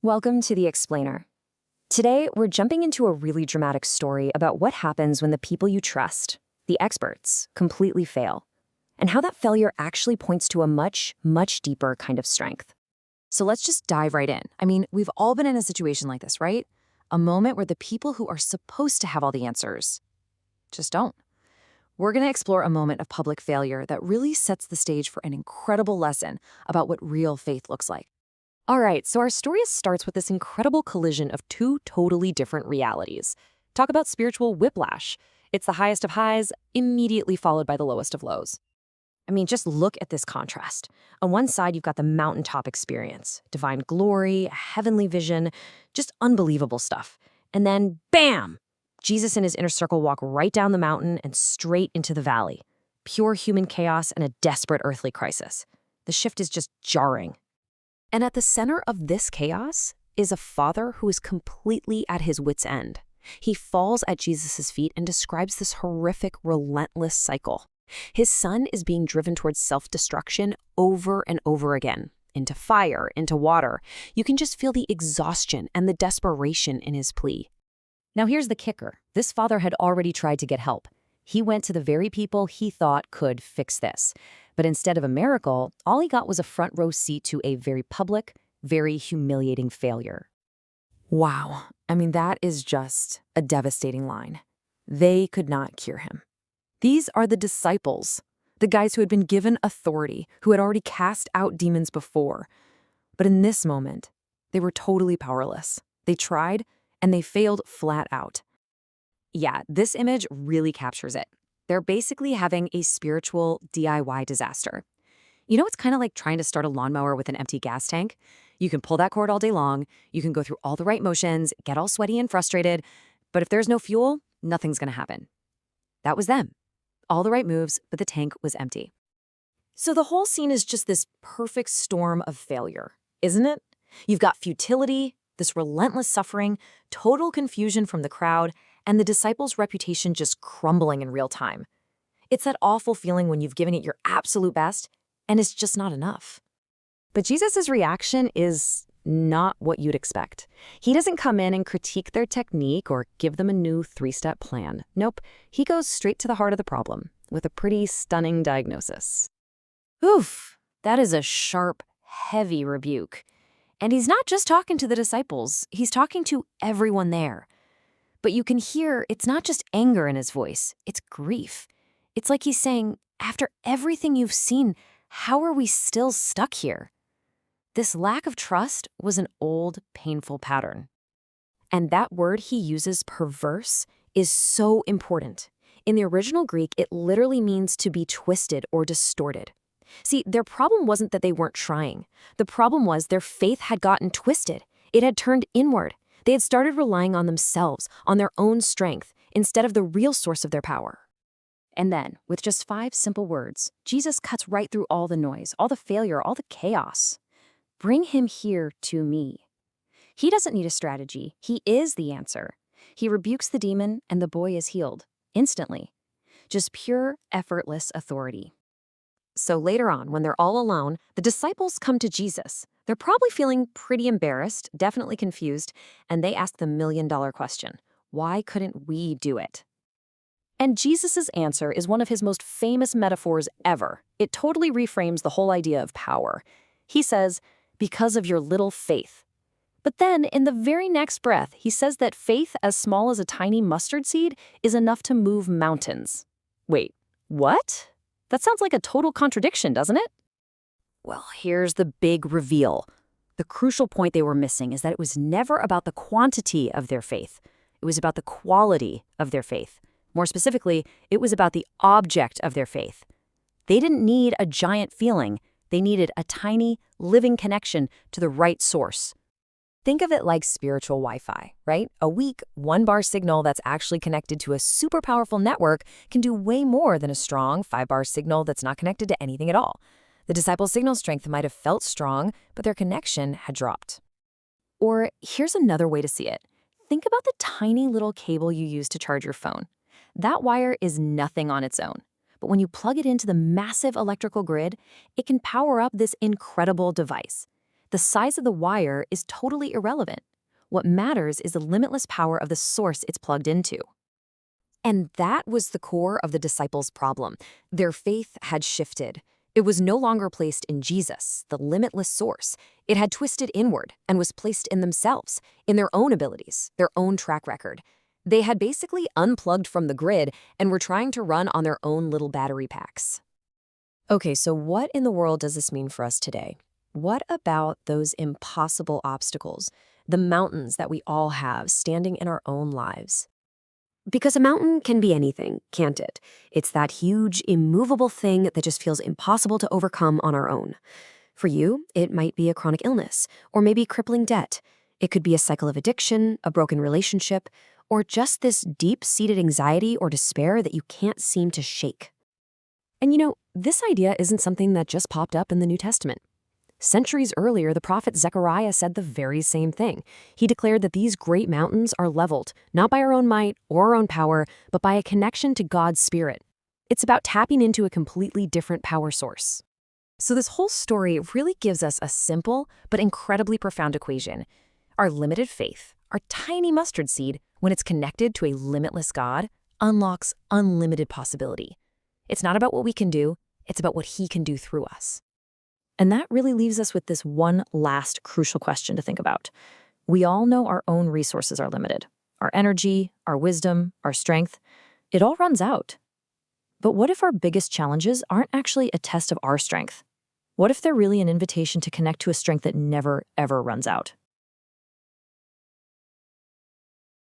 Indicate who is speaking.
Speaker 1: Welcome to The Explainer. Today, we're jumping into a really dramatic story about what happens when the people you trust, the experts, completely fail, and how that failure actually points to a much, much deeper kind of strength.
Speaker 2: So let's just dive right in. We've all been in a situation like this, right? A moment where the people who are supposed to have all the answers just don't. We're going to explore a moment of public failure that really sets the stage for an incredible lesson about what real faith looks like.
Speaker 1: All right, so our story starts with this incredible collision of two totally different realities. Talk about spiritual whiplash. It's the highest of highs, immediately followed by the lowest of lows. Just look at this contrast. On one side, you've got the mountaintop experience, divine glory, heavenly vision, just unbelievable stuff. And then, bam! Jesus and his inner circle walk right down the mountain and straight into the valley. Pure human chaos and a desperate earthly crisis. The shift is just jarring. And at the center of this chaos is a father who is completely at his wit's end. He falls at Jesus' feet and describes this horrific, relentless cycle. His son is being driven towards self-destruction over and over again, into fire, into water. You can just feel the exhaustion and the desperation in his plea. Now here's the kicker. This father had already tried to get help. He went to the very people he thought could fix this. But instead of a miracle, all he got was a front row seat to a very public, very humiliating failure. Wow. That is just a devastating line. They could not cure him. These are the disciples, the guys who had been given authority, who had already cast out demons before. But in this moment, they were totally powerless. They tried, and they failed flat out. Yeah, this image really captures it. They're basically having a spiritual DIY disaster. It's kind of like trying to start a lawnmower with an empty gas tank. You can pull that cord all day long, you can go through all the right motions, get all sweaty and frustrated, but if there's no fuel, nothing's going to happen. That was them. All the right moves, but the tank was empty. So the whole scene is just this perfect storm of failure, isn't it? You've got futility, this relentless suffering, total confusion from the crowd, and the disciples' reputation just crumbling in real time. It's that awful feeling when you've given it your absolute best, and it's just not enough. But Jesus' reaction is not what you'd expect. He doesn't come in and critique their technique or give them a new 3-step plan. Nope, he goes straight to the heart of the problem with a pretty stunning diagnosis. Oof, that is a sharp, heavy rebuke. And he's not just talking to the disciples, he's talking to everyone there. But you can hear it's not just anger in his voice, it's grief. It's like he's saying, after everything you've seen, how are we still stuck here? This lack of trust was an old, painful pattern. And that word he uses, perverse, is so important. In the original Greek, it literally means to be twisted or distorted. See, their problem wasn't that they weren't trying. The problem was their faith had gotten twisted. It had turned inward. They had started relying on themselves, on their own strength, instead of the real source of their power. And then, with just 5 simple words, Jesus cuts right through all the noise, all the failure, all the chaos. Bring him here to me. He doesn't need a strategy. He is the answer. He rebukes the demon, and the boy is healed, instantly. Just pure, effortless authority. So later on, when they're all alone, the disciples come to Jesus. They're probably feeling pretty embarrassed, definitely confused, and they ask the million-dollar question, why couldn't we do it? And Jesus' answer is one of his most famous metaphors ever. It totally reframes the whole idea of power. He says, because of your little faith. But then, in the very next breath, he says that faith as small as a tiny mustard seed is enough to move mountains. Wait, what? That sounds like a total contradiction, doesn't it? Well, here's the big reveal. The crucial point they were missing is that it was never about the quantity of their faith. It was about the quality of their faith. More specifically, it was about the object of their faith. They didn't need a giant feeling. They needed a tiny, living connection to the right source. Think of it like spiritual Wi-Fi, right? A weak, 1-bar signal that's actually connected to a super powerful network can do way more than a strong 5-bar signal that's not connected to anything at all. The disciples' signal strength might have felt strong, but their connection had dropped. Or here's another way to see it. Think about the tiny little cable you use to charge your phone. That wire is nothing on its own. But when you plug it into the massive electrical grid, it can power up this incredible device.
Speaker 2: The size of the wire is totally irrelevant. What matters is the limitless power of the source it's plugged into. And that was the core of the disciples' problem. Their faith had shifted. It was no longer placed in Jesus, the limitless source. It had twisted inward and was placed in themselves, in their own abilities, their own track record. They had basically unplugged from the grid and were trying to run on their own little battery packs. Okay, so what in the world does this mean for us today? What about those impossible obstacles, the mountains that we all have standing in our own lives? Because a mountain can be anything, can't it? It's that huge, immovable thing that just feels impossible to overcome on our own. For you, it might be a chronic illness, or maybe crippling debt. It could be a cycle of addiction, a broken relationship, or just this deep-seated anxiety or despair that you can't seem to shake. And this idea isn't something that just popped up in the New Testament. Centuries earlier, the prophet Zechariah said the very same thing. He declared that these great mountains are leveled, not by our own might or our own power, but by a connection to God's Spirit. It's about tapping into a completely different power source. So this whole story really gives us a simple but incredibly profound equation. Our limited faith, our tiny mustard seed, when it's connected to a limitless God, unlocks unlimited possibility. It's not about what we can do, it's about what He can do through us. And that really leaves us with this one last crucial question to think about. We all know our own resources are limited. Our energy, our wisdom, our strength, it all runs out. But what if our biggest challenges aren't actually a test of our strength? What if they're really an invitation to connect to a strength that never, ever runs out?